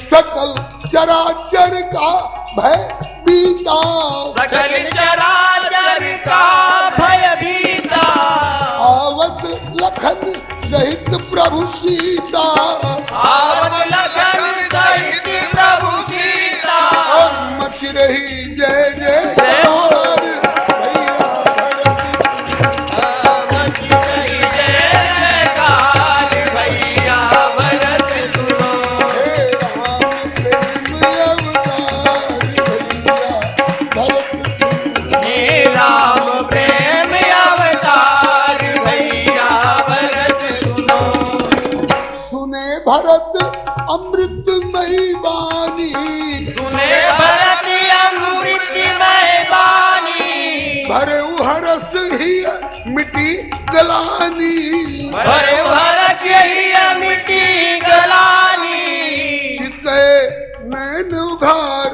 सकल चराचर का भय बीता, सकल चराचर का भय बीता, आवत लखन सहित प्रभु सीता, आवत लखन सहित प्रभु सीता, और मच रही जय जयकार भैया भरत, मच रही जय जयकार भैया भरत सुनो, हे राम प्रेम अवतार भैया भरत सुनो, हे राम प्रेम अवतार भैया भरत सुनो, सुने भरत अमृतमयी वाणी, सुने भरत अमृतमय वाणी, भरे हरस ही मिटी गलानी, भरे भरत यही मिट्टी गलानी, चिते नैन उघार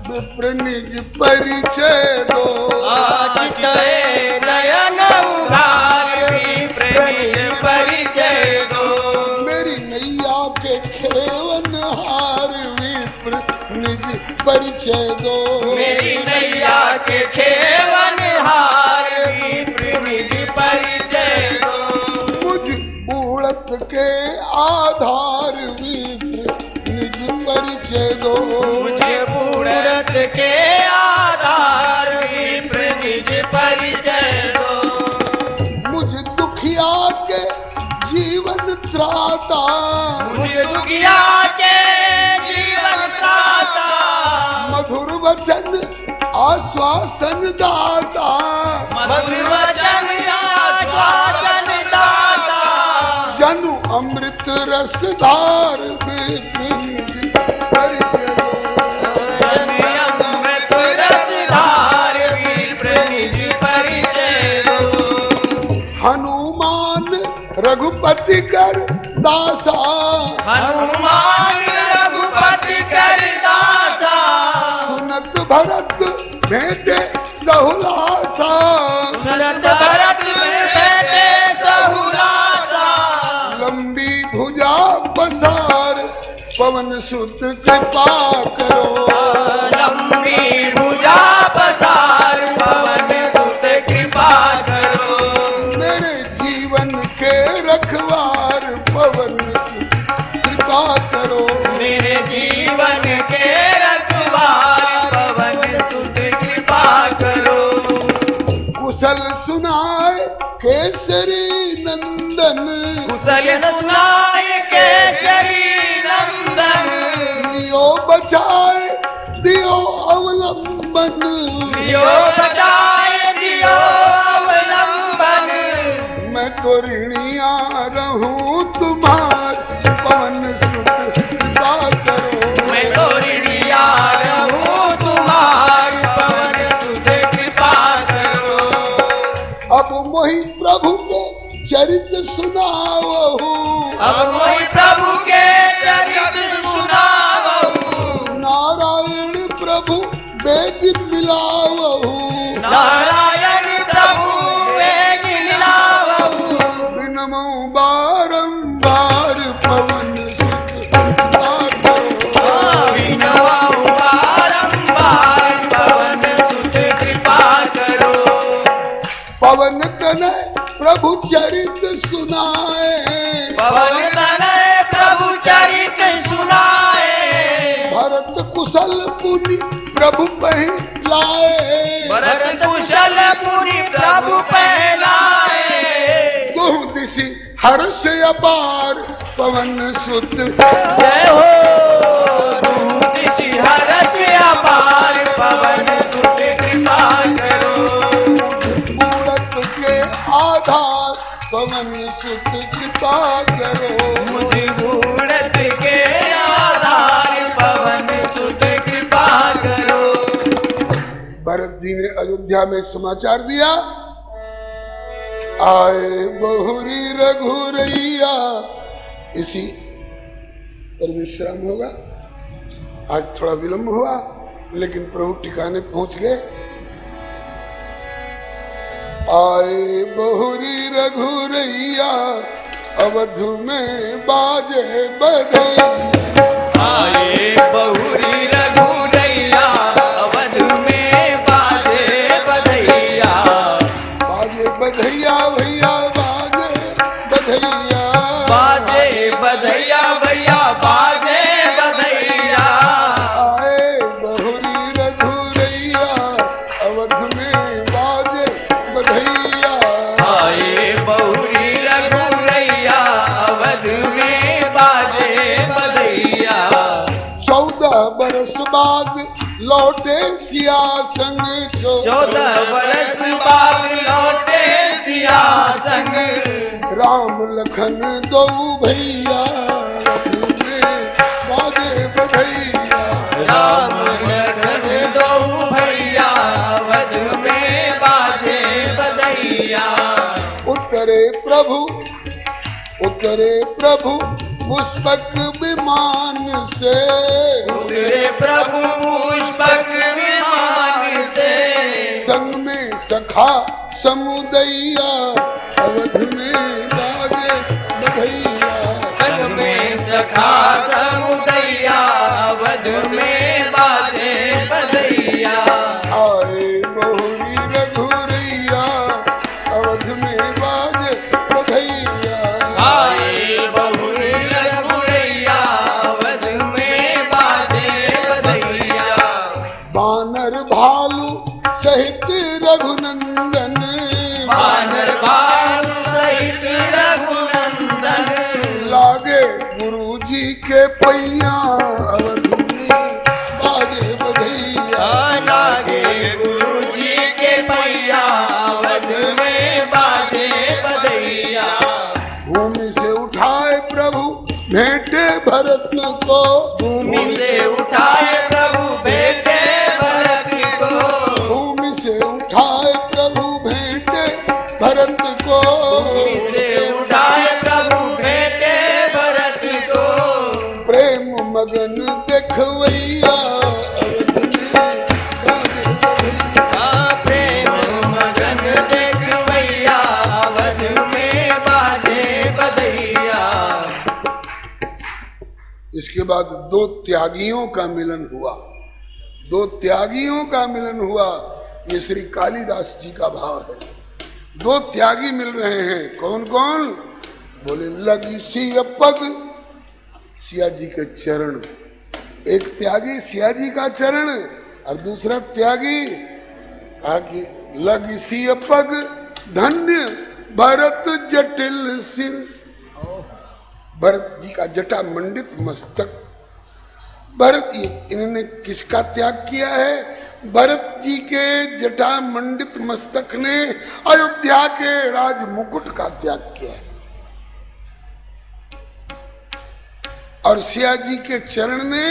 विप्र निज परिचय दो, चितए नयन उघार प्रेम परिचय दो, मेरी नैया के खेवन हार विप्र निज परिचय दो, मेरी नैया के खेवन हार निज परिचय दो, मुझ उड़त के आधार विप्र निज परिचय दो, मुझे पूरत के आधार निज परिचय दो, मुझ दुखिया के जीवन त्राता, मुझे दुखिया के जीवन दाता, मधुर वचन आश्वासन दाता, मधुर वचन आश्वासन दाता, जनु अमृत रसधार विप्र निज परिचय दो, अमृत रसधार निज परिचय दो, हनुमान रघुपति कर दासा, हनुमान रघुपति कर दासा, सुनत भरत भेंटे सहुलासा, सुनत भरत भेंटे सहुलासा, लंबी भुजा पसार पवन सुत कृपा करो, लंबी भुजा पसार पवन सुत कृपा करो, मेरे जीवन के रखवार पवन सुत कृपा करो, मेरे जीवन के रखवार पवन सुत कृपा करो, कुशल सुनाए केसरी नंदन, कुशल सुनाए केसरी नंदन, लियो बचाए दियो अवलंबन, दियो बचाए दियो अवलंबन, मैं तो ऋणिया रहूं तुम्हार पवन सुत कृपा करो, मैं तो ऋणिया रहूं तुम्हार पवन सुत कृपा करो, अब मोहि प्रभु के चरित सुनावहु, अब मोहि प्रभु के चरित सुनावहु, नारायण प्रभु बेग मिलावहु, नारायण प्रभु वेग मिलावहु, बिनमो बारंबार पवन सुत कृपा करो, विनवाऊ बारंबार पवन सुनाए, पवन तनय प्रभु चरित सुनाए, भरत कुशल पुनि प्रभु पहलाए, भरत कुशल पुनि प्रभु पहलाए, बहु दिशि हर्ष अपार पवन सुत, जय हो दूतिसी हर्ष अपार पवन सुत कृपा करो, मूरत के आधार पवन सुत कृपा करो, मुझ मूरत के आधार पवन सुत कृपा करो। भरत जी ने अयोध्या में समाचार दिया, आए बहुरी रघुरैया। इसी पर विश्राम होगा। आज थोड़ा विलंब हुआ, लेकिन प्रभु ठिकाने पहुंच गए। आए बहुरी रघुरैया, अवध में बाजे बधैया, आए बहुरी रघुरैया, अवध में बाजे बधैया, बाजे बधैया भैया बाजे बधैया, बाजे बधैया भैया बाजे बधैया, आए बहुरी रघुरैया, अवध में बाजे बधैया, आए बहुरी रघुरैया, अवध में बाजे बधैया, 14 बरस बाद लौटे सिया संग 14 बरस बाद लौटे सिया संग, राम लखन दो भैया, अवध में बाजे बधैया, राम लखन दो भैया, अवध में बाजे बधैया, उतरे प्रभु पुष्पक विमान से, उतरे प्रभु पुष्पक विमान से, संग में सखा समुदैया, अवध में बाजे बधैया, संग में सखा समुदैया, अवध में बाजे बधैया, आए बहुरी रघुरैया, अवध में बाजे बधैया, आए बहुरी रघुरैया, अवध में बाजे बधैया, बानर भालू सहित रघुनंदन, बानर भाल सहित रघुनंदन, लागे गुरु जी के पैया, अवध में बाजे बधैया, लागे गुरु जी के पैया, अवध में बाजे बधैया, भूमि से उठाए प्रभु भेंटे भरत को, भूमि से उठाए प्रभु भेंटे भरत को, भूमि से उठाए प्रभु भेंटे भरत को, भूमि से उठाए प्रभु भेंटे भरत को, प्रेम मगन देखवैया, अवध में बाजे बधैया, प्रेम मगन देखवैया, अवध में बाजे बधैया। इसके बाद दो त्यागियों का मिलन हुआ, दो त्यागियों का मिलन हुआ। ये श्री कालिदास जी का भाव है। दो त्यागी मिल रहे हैं, कौन कौन? बोले लगी सिया पग, सिया जी के चरण। एक त्यागी सिया जी का चरण और दूसरा त्यागी आगे लगी सिया पग, धन्य भरत जटिल सिर। भरत जी का जटा मंडित मस्तक। भरत इन्होंने किसका त्याग किया है? भरत जी के जटा मंडित मस्तक ने अयोध्या के राज मुकुट का त्याग किया है। और सिया जी के चरण ने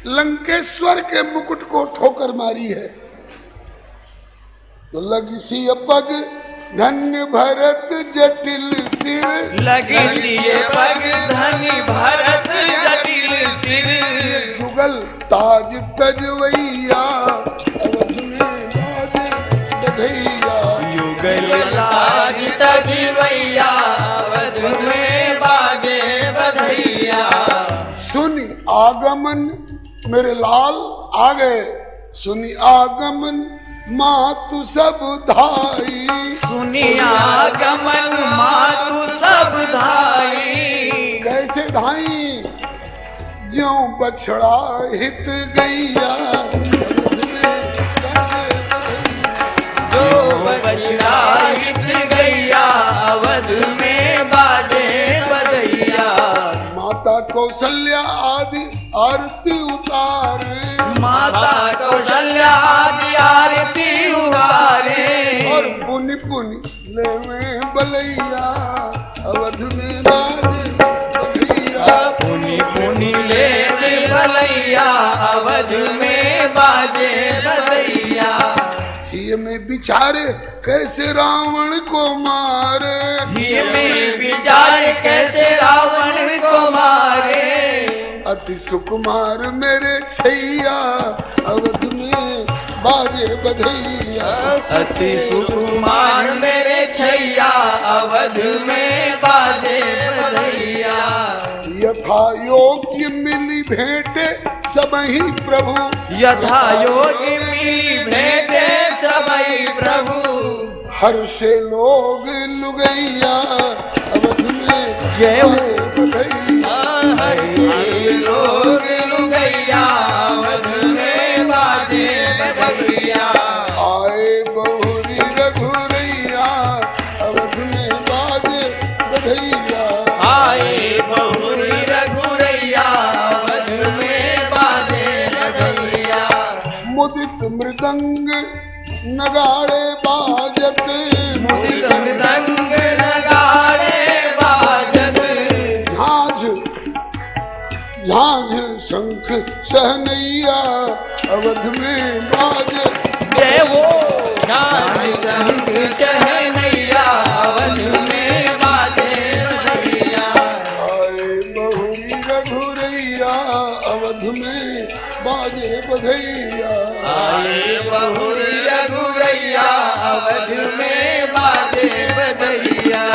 लंकेश्वर के मुकुट को ठोकर मारी है। तो लगी सी पग, धन्य भरत जटिल सिर। लगी सिए पग, धन्य भरत जटिल सिर। जुगल ताज तजवैया, अवध में बाजे बधैया। युगल ताज तजवैया, अवध में बाजे बधैया। सुनि आगमन मेरे लाल आ गए, सुनि आगमन मातु सब धाई। सुनिया गमन मातु सब धाई। कैसे धाई? ज्यों बछड़ा हित गैया, जो बछड़ा हित गैया, अवध में बाजे बधैया। माता कौशल्या आदि आरती उतारे, माता कौशल्या आदि आरती उतारे। और पुनि पुनि लेवे बलैया, अवध में बाजे बधैया। पुनि पुनि ले बलैया, अवध में बाजे बधैया। ये में विचारे कैसे रावण को मारे, ये में विचार कैसे रावण को मारे। अति सुकुमार मेरे छैया, अवध में बाजे बधैया। अति सुकुमार मेरे छैया, अवध में बाजे बधैया। यथा योग्य मिली भेंटे सबही प्रभु, यथा योगी मिली भेंटे सबई प्रभु। हर्षे लोग लुगैया, अवध में जय हो। बधैया। हरि लोग लुगैया, अवध में बाजे बधैया। आए बहुरी रघुरैया, अवध में बाजे बधैया। आए बहुरी रघुरैया, अवध में बाजे बधैया। मुदित मृदंग नगाड़े बाजत, मुदित मृदंग नगाड़े बाजत। झांझ झांझ शंख सहनैया, अवध में बाजे। जय हो। झांझ शंख सहनैया, अवध में बाजे बधैया। आए बहुरी रघुरैया, अवध में बाजे बधैया। आए बहुरी रघुरैया, अवध में बाजे बधैया।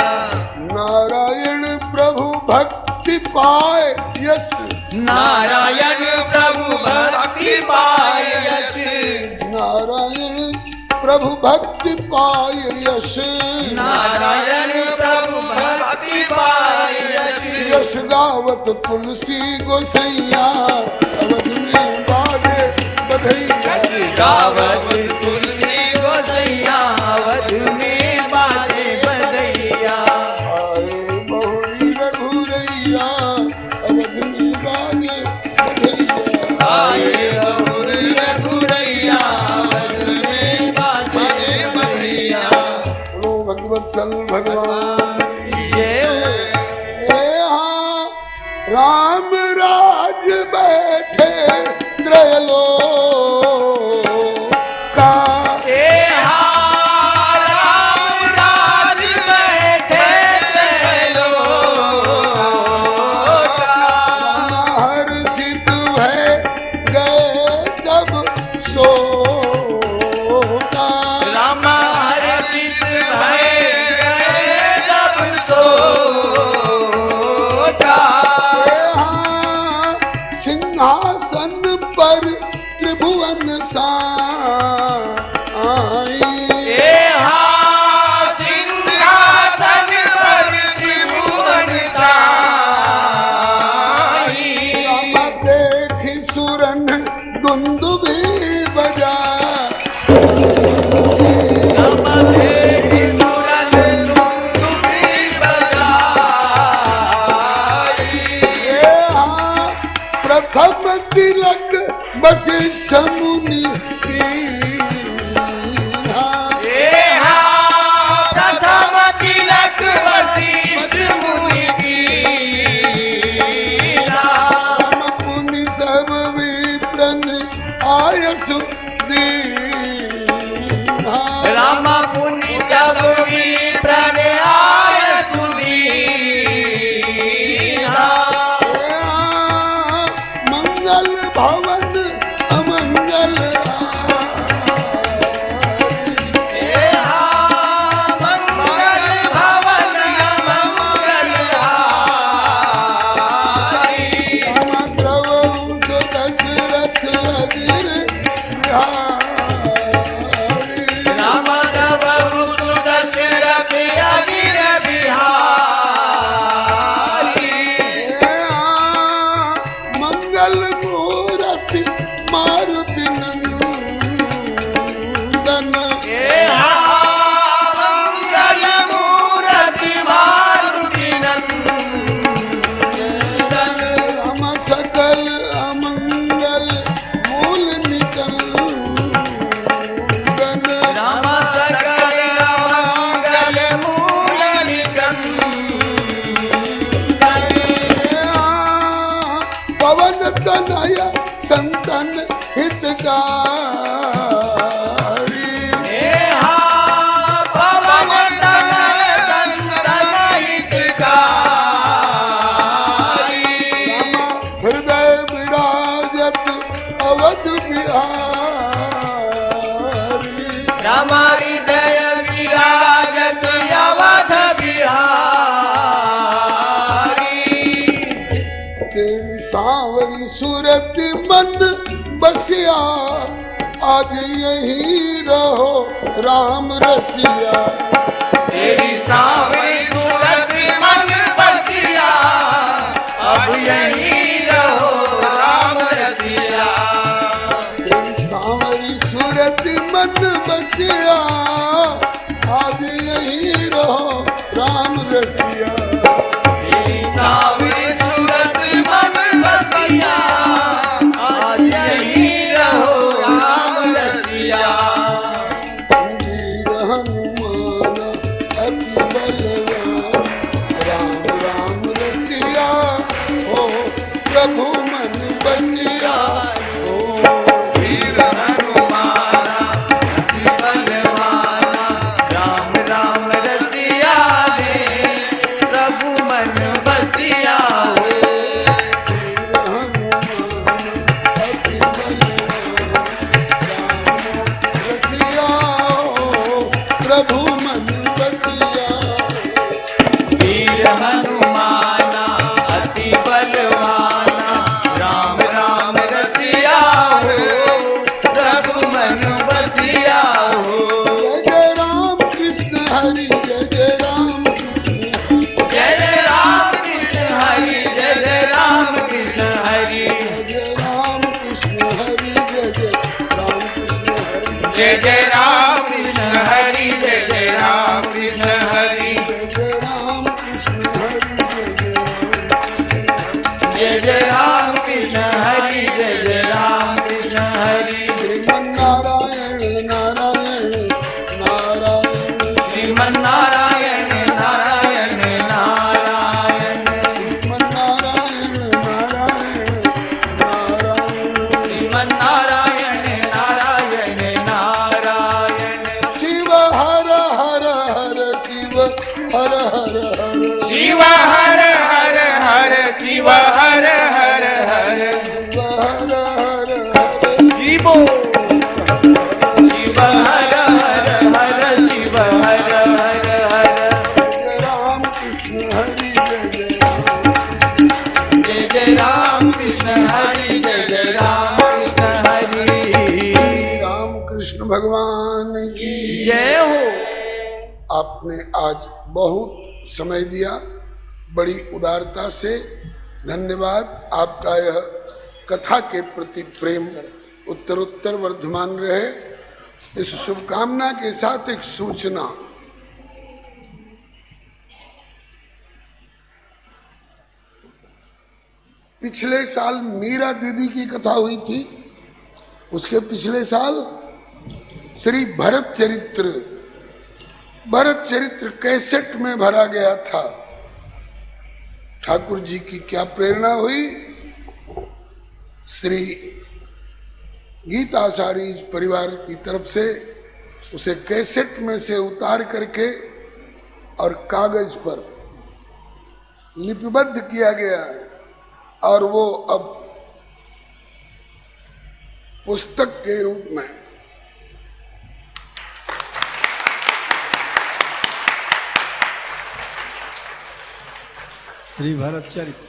नारायण प्रभु भक्ति पाए यश, नारायण प्रभु भक्ति पाय यश। नारायण प्रभु भक्ति पाए यश। नारायण प्रभु भक्ति पाय यश। यश गावत तुलसी गोसैया, अवध में बाजे बधैया। गावत तुलसी गोसैया, अवध में बाजे बधैया। आए बहुरी रघुरैया, अवध में बाजे बधैया। आए बहुरी रघुरैया, अवध में बाजे बधैया। बोलो भगवत्सल भगवान। जय हो। यहाँ राम राज बैठे त्रयलोका, राम राज बैठे लोका। हर्षित भय गए सब सोका। राम हर्षित भय गए सब सोका। यहाँ सिंहासन पर त्रिभुवन साई, सिंहासन पर त्रिभुवन साई। राम देखि सुरन दुंदुभी बजा, राम देखि सुरन दुंदुभी बजाई। यहाँ प्रथम तिलक वशिष्ठ मुनि दीन्हा। प्रथम तिलक वशिष्ठ मुनि दीन्हा। राम पुनि सब विप्रन आयसु दीन्हा। राम पुनि सब विप्रन आयसु दीन्हा। यहाँ मंगल भवन अमंगल राम सकल अमंगल मूल निकंदन राम सकल अमंगल मूल निकंदन पवन तनय संतन हितकारी पवन तनय संतन हितकारी हृदय विराजत अवध बिहारी राम हृदय विराजत अवध बिहारी तेरी सांवरी सूरत मन बसिया आज यहीं रहो राम रसिया तेरी सांवरी सूरत मन बसिया अब यहीं रहो राम रसिया तेरी सांवरी सूरत मन बसिया आज यहीं रहो राम रसिया तेरी सांवरी सूरत मन बसिया आज यहीं रहो राम रसिया वीर हनुमान अति बलवान राम राम रसिया हो प्रभु मन बसिया हो वीर हनुमाना अति बलवाना राम राम रसिया रे प्रभु मन बसिया हो प्रभु मन बसिया वीर हनुमाना अति बलवाना राम राम रसिया हो प्रभु मन बसिया हो जय राम कृष्ण हरि जय राम जय जय राम कृष्ण हरि जय जय राम कृष्ण हरि राम कृष्ण हरि जय जय राम कृष्ण हरि जय जय राम कृष्ण हरि जय जय राम कृष्ण हरि जय जय राम कृष्ण हरि नारायण नारायण नारायण श्रीमन नारायण नारायण नारायण नारायण नारायण नारायण श्रीमन नारायण नारायण नारायण शिव हर हर हर शिव हर हर हर शिव हर हर हर शिव हर हर हर शिव हर हर हर शिवो शिव हर हर हर शिव हर हर हर राम कृष्ण हरि जय जय राम कृष्ण हरि जय जय राम कृष्ण हरि राम कृष्ण भगवान की जय हो आपने आज बहुत समय दिया बड़ी उदारता से धन्यवाद आपका यह कथा के प्रति प्रेम उत्तरोत्तर वर्धमान रहे इस शुभकामना के साथ एक सूचना पिछले साल मीरा दीदी की कथा हुई थी उसके पिछले साल श्री भरत चरित्र कैसेट में भरा गया था ठाकुर जी की क्या प्रेरणा हुई श्री गीताचारी परिवार की तरफ से उसे कैसेट में से उतार करके और कागज पर लिपिबद्ध किया गया और वो अब पुस्तक के रूप में श्री भरत चरित्र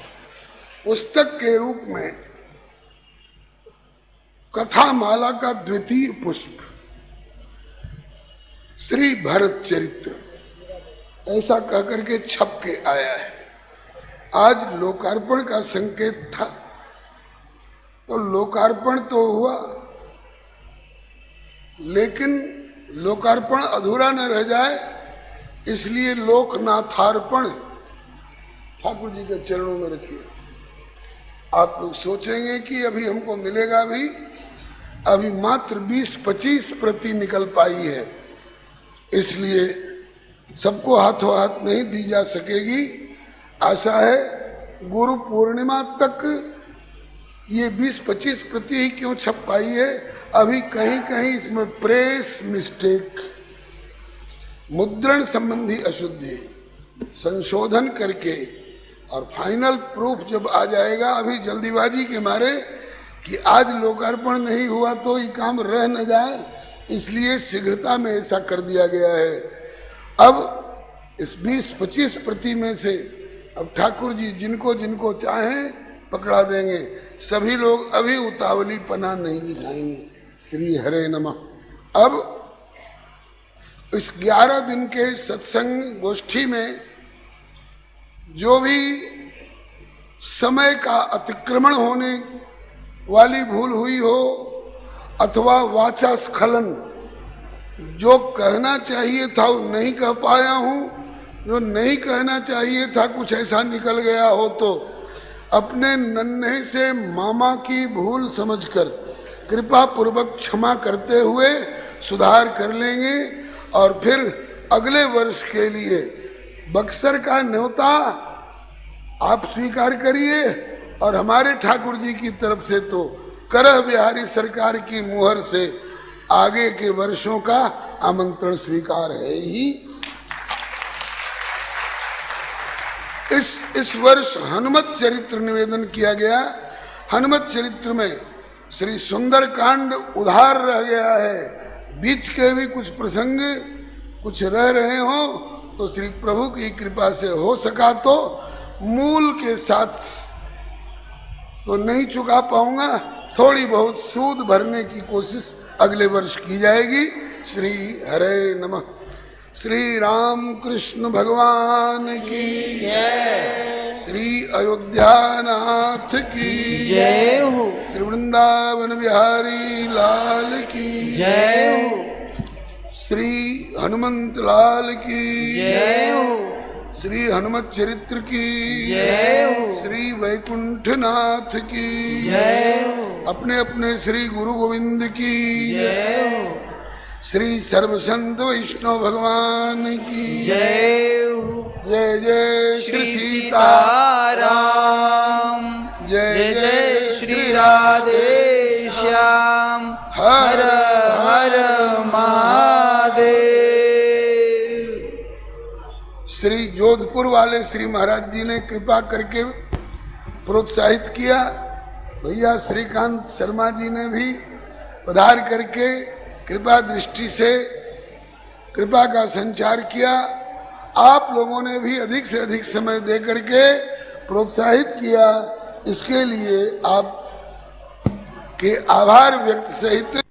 पुस्तक के रूप में कथा माला का द्वितीय पुष्प श्री भरत चरित्र ऐसा कहकर के छप के आया है। आज लोकार्पण का संकेत था तो लोकार्पण तो हुआ लेकिन लोकार्पण अधूरा न रह जाए इसलिए लोकनाथार्पण ठाकुर जी के चरणों में रखिए। आप लोग सोचेंगे कि अभी हमको मिलेगा भी, अभी मात्र 20-25 प्रति निकल पाई है, इसलिए सबको हाथों हाथ नहीं दी जा सकेगी। आशा है गुरु पूर्णिमा तक ये 20-25 प्रति ही क्यों छप पाई है, अभी कहीं कहीं इसमें प्रेस मिस्टेक, मुद्रण संबंधी अशुद्धि संशोधन करके और फाइनल प्रूफ जब आ जाएगा, अभी जल्दीबाजी के मारे कि आज लोकार्पण नहीं हुआ तो ये काम रह न जाए, इसलिए शीघ्रता में ऐसा कर दिया गया है। अब इस 20-25 प्रति में से अब ठाकुर जी जिनको जिनको चाहें पकड़ा देंगे, सभी लोग अभी उतावली पना नहीं दिखाएंगे। श्री हरे नमः। अब इस 11 दिन के सत्संग गोष्ठी में जो भी समय का अतिक्रमण होने वाली भूल हुई हो अथवा वाचा स्खलन, जो कहना चाहिए था वो नहीं कह पाया हूँ, जो नहीं कहना चाहिए था कुछ ऐसा निकल गया हो, तो अपने नन्हे से मामा की भूल समझकर कृपा पूर्वक क्षमा करते हुए सुधार कर लेंगे और फिर अगले वर्ष के लिए बक्सर का न्योता आप स्वीकार करिए और हमारे ठाकुर जी की तरफ से तो करह बिहारी सरकार की मुहर से आगे के वर्षों का आमंत्रण स्वीकार है ही। इस वर्ष हनुमत चरित्र निवेदन किया गया। हनुमत चरित्र में श्री सुंदर कांड उधार रह गया है, बीच के भी कुछ प्रसंग कुछ रह रहे हो तो श्री प्रभु की कृपा से हो सका तो मूल के साथ तो नहीं चुका पाऊंगा, थोड़ी बहुत सूद भरने की कोशिश अगले वर्ष की जाएगी। श्री हरे नमः। श्री राम कृष्ण भगवान की जय, श्री अयोध्यानाथ की जय हो, श्री वृंदावन बिहारी लाल की जय हो, श्री हनुमंत लाल की जय हो, श्री हनुमत चरित्र की जय हो, श्री वैकुंठनाथ की जय हो, अपने अपने श्री गुरु गोविंद की जय हो, श्री सर्वसंत वैष्णव भगवान की जय हो। जय जय श्री श्री सीता सीताराम, जय जय श्री राधे श्याम, हर हर महादेव। श्री जोधपुर वाले श्री महाराज जी ने कृपा करके प्रोत्साहित किया। भैया श्रीकांत शर्मा जी ने भी पधार करके कृपा दृष्टि से कृपा का संचार किया। आप लोगों ने भी अधिक से अधिक समय दे करके प्रोत्साहित किया, इसके लिए आप के आभार व्यक्त सहित